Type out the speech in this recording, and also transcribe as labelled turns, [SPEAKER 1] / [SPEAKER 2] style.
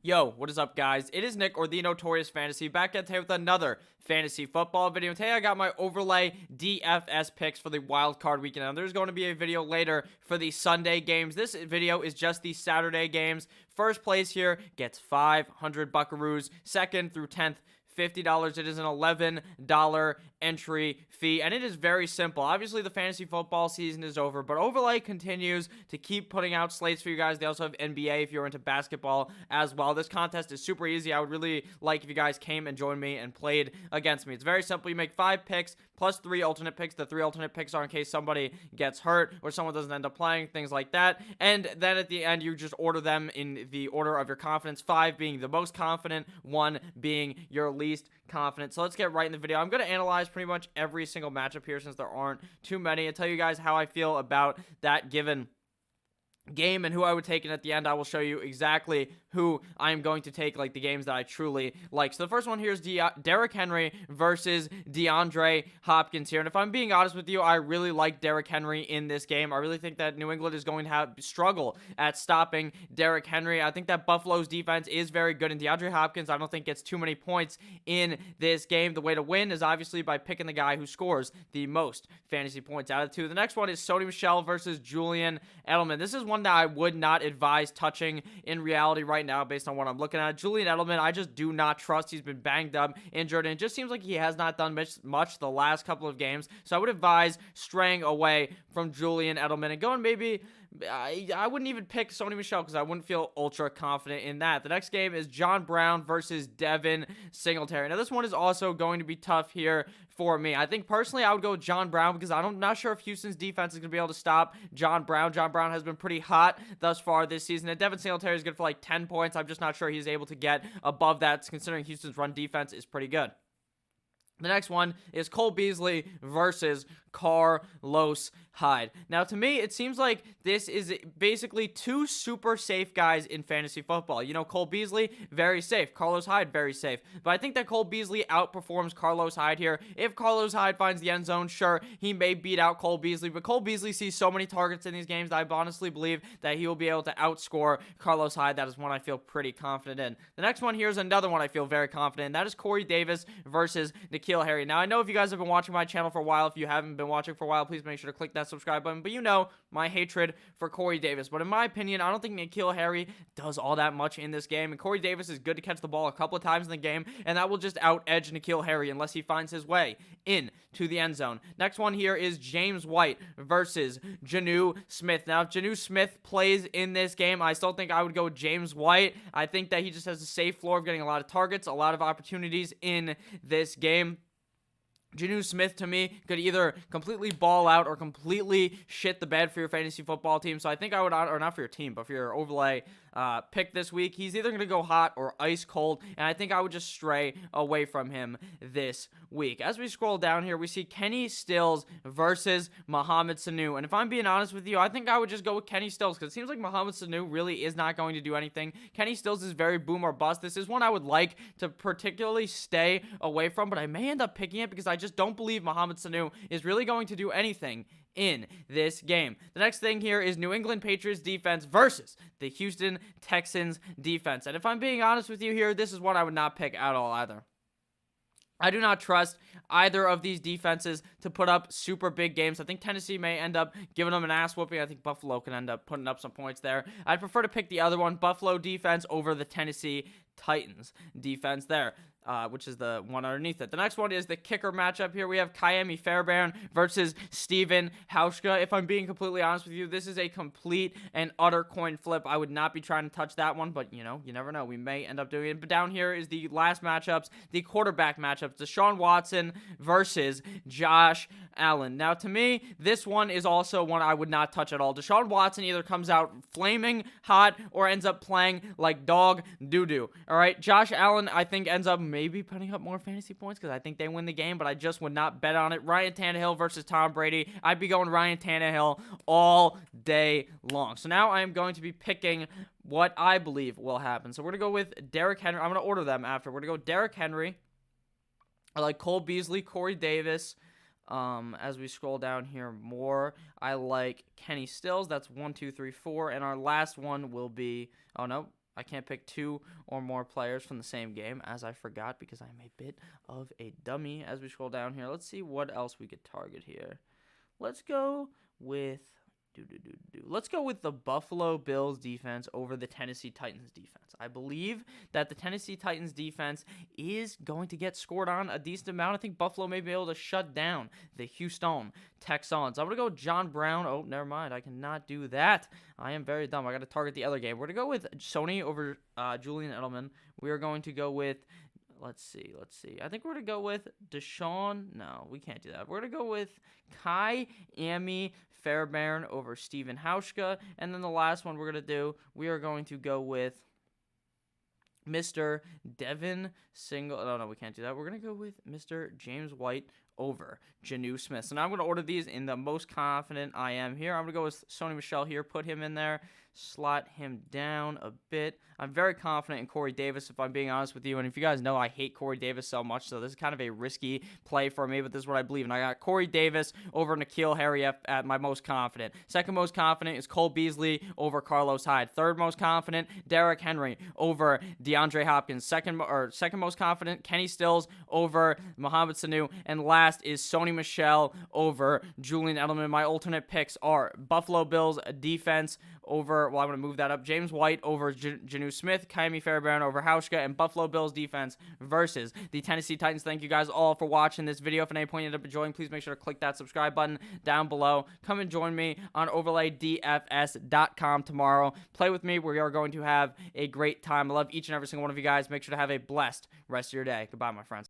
[SPEAKER 1] Yo, what is up, guys? It is Nick, or the Notorious Fantasy, back at today with another fantasy football video. Today I got my overlay DFS picks for the wild card weekend. Now, there's going to be a video later for the Sunday games. This video is just the Saturday games. First place here gets 500 buckaroos. Second through 10th, $50. It is an $11 entry fee, and it is very simple. Obviously, the fantasy football season is over, but Overlay continues to keep putting out slates for you guys. They also have NBA if you're into basketball as well. This contest is super easy. I would really like if you guys came and joined me and played against me. It's very simple. You make 5 picks plus 3 alternate picks. The 3 alternate picks are in case somebody gets hurt or someone doesn't end up playing, things like that. And then at the end, you just order them in the order of your confidence, 5 being the most confident, 1 being your least confident. So let's get right in the video. I'm going to analyze pretty much every single matchup here since there aren't too many, and tell you guys how I feel about that given game and who I would take, and at the end I will show you exactly who I am going to take, like the games that I truly like. So the first one here is Derrick Henry versus DeAndre Hopkins here, and if I'm being honest with you, I really like Derrick Henry in this game. I really think that New England is going to struggle at stopping Derrick Henry. I think that Buffalo's defense is very good, and DeAndre Hopkins I don't think gets too many points in this game. The way to win is obviously by picking the guy who scores the most fantasy points out of the two. The next one is Sony Michel versus Julian Edelman. This is one that I would not advise touching in reality right now based on what I'm looking at. Julian Edelman, I just do not trust. He's been banged up, injured, and it just seems like he has not done much the last couple of games. So I would advise straying away from Julian Edelman and going maybe... I wouldn't even pick Sony Michel because I wouldn't feel ultra confident in that. The next game is John Brown versus Devin Singletary. Now, this one is also going to be tough here for me. I think personally I would go with John Brown because I'm not sure if Houston's defense is going to be able to stop John Brown. John Brown has been pretty hot thus far this season, and Devin Singletary is good for like 10 points. I'm just not sure he's able to get above that considering Houston's run defense is pretty good. The next one is Cole Beasley versus Carlos Hyde. Now, to me, it seems like this is basically 2 super safe guys in fantasy football. You know, Cole Beasley, very safe. Carlos Hyde, very safe. But I think that Cole Beasley outperforms Carlos Hyde here. If Carlos Hyde finds the end zone, sure, he may beat out Cole Beasley. But Cole Beasley sees so many targets in these games that I honestly believe that he will be able to outscore Carlos Hyde. That is one I feel pretty confident in. The next one here is another one I feel very confident in. That is Corey Davis versus N'Keal Harry. Now, I know if you guys have been watching my channel for a while, if you haven't been watching for a while, please make sure to click that subscribe button. But you know my hatred for Corey Davis. But in my opinion, I don't think N'Keal Harry does all that much in this game. And Corey Davis is good to catch the ball a couple of times in the game, and that will just out-edge N'Keal Harry unless he finds his way into the end zone. Next one here is James White versus Jonnu Smith. Now, if Jonnu Smith plays in this game, I still think I would go with James White. I think that he just has a safe floor of getting a lot of targets, a lot of opportunities in this game. Jonnu Smith, to me, could either completely ball out or completely shit the bed for your fantasy football team. So I think I would, or not for your team, but for your overlay pick this week. He's either going to go hot or ice cold, and I think I would just stray away from him this week. As we scroll down here, we see Kenny Stills versus Mohamed Sanu. And if I'm being honest with you, I think I would just go with Kenny Stills because it seems like Mohamed Sanu really is not going to do anything. Kenny Stills is very boom or bust. This is one I would like to particularly stay away from, but I may end up picking it because I just don't believe Mohamed Sanu is really going to do anything in this game. The next thing here is New England Patriots defense versus the Houston Texans defense. And if I'm being honest with you here, this is one I would not pick at all either. I do not trust either of these defenses to put up super big games. I think Tennessee may end up giving them an ass whooping. I think Buffalo can end up putting up some points there. I'd prefer to pick the other one, Buffalo defense over the Tennessee Titans defense there. Which is the one underneath it. The next one is the kicker matchup here. We have Ka'imi Fairbairn versus Steven Hauschka. If I'm being completely honest with you, this is a complete and utter coin flip. I would not be trying to touch that one, but you know, you never know. We may end up doing it. But down here is the last matchups, the quarterback matchups. Deshaun Watson versus Josh Allen. Now, to me, this one is also one I would not touch at all. Deshaun Watson either comes out flaming hot or ends up playing like dog doo-doo. All right, Josh Allen, I think, ends up maybe putting up more fantasy points because I think they win the game, but I just would not bet on it. Ryan Tannehill versus Tom Brady. I'd be going Ryan Tannehill all day long. So now I am going to be picking what I believe will happen. So we're going to go with Derrick Henry. I'm going to order them after. We're going to go Derrick Henry. I like Cole Beasley, Corey Davis. As we scroll down here more, I like Kenny Stills. That's 1, 2, 3, 4. And our last one will be, oh no, I can't pick 2 or more players from the same game, as I forgot, because I'm a bit of a dummy. As we scroll down here, let's see what else we could target here. Let's go with Let's go with the Buffalo Bills defense over the Tennessee Titans defense. I believe that the Tennessee Titans defense is going to get scored on a decent amount. I think Buffalo may be able to shut down the Houston Texans. I'm going to go John Brown. Oh, never mind. I cannot do that. I am very dumb. I got to target the other game. We're going to go with Sony over Julian Edelman. We are going to go with Let's see. I think we're going to go with Deshaun. No, we can't do that. We're going to go with Kai Amy Fairbairn over Steven Hauschka. And then the last one we're going to do, we are going to go with Mr. Devin Single. No, we can't do that. We're going to go with Mr. James White over Janu Smith. So now I'm going to order these in the most confident I am here. I'm going to go with Sony Michel here. Put him in there. Slot him down a bit. I'm very confident in Corey Davis, if I'm being honest with you. And if you guys know, I hate Corey Davis so much, so this is kind of a risky play for me, but this is what I believe. And I got Corey Davis over N'Keal Harry at my most confident. Second most confident is Cole Beasley over Carlos Hyde. Third most confident, Derrick Henry over DeAndre Hopkins. Second most confident, Kenny Stills over Mohamed Sanu. And last is Sony Michel over Julian Edelman. My alternate picks are Buffalo Bills defense over, I'm going to move that up, James White over Janu Smith, Kaimi Fairbairn over Hauschka, and Buffalo Bills defense versus the Tennessee Titans. Thank you guys all for watching this video. If at any point you end up enjoying, please make sure to click that subscribe button down below. Come and join me on OverlayDFS.com tomorrow. Play with me. We are going to have a great time. I love each and every single one of you guys. Make sure to have a blessed rest of your day. Goodbye, my friends.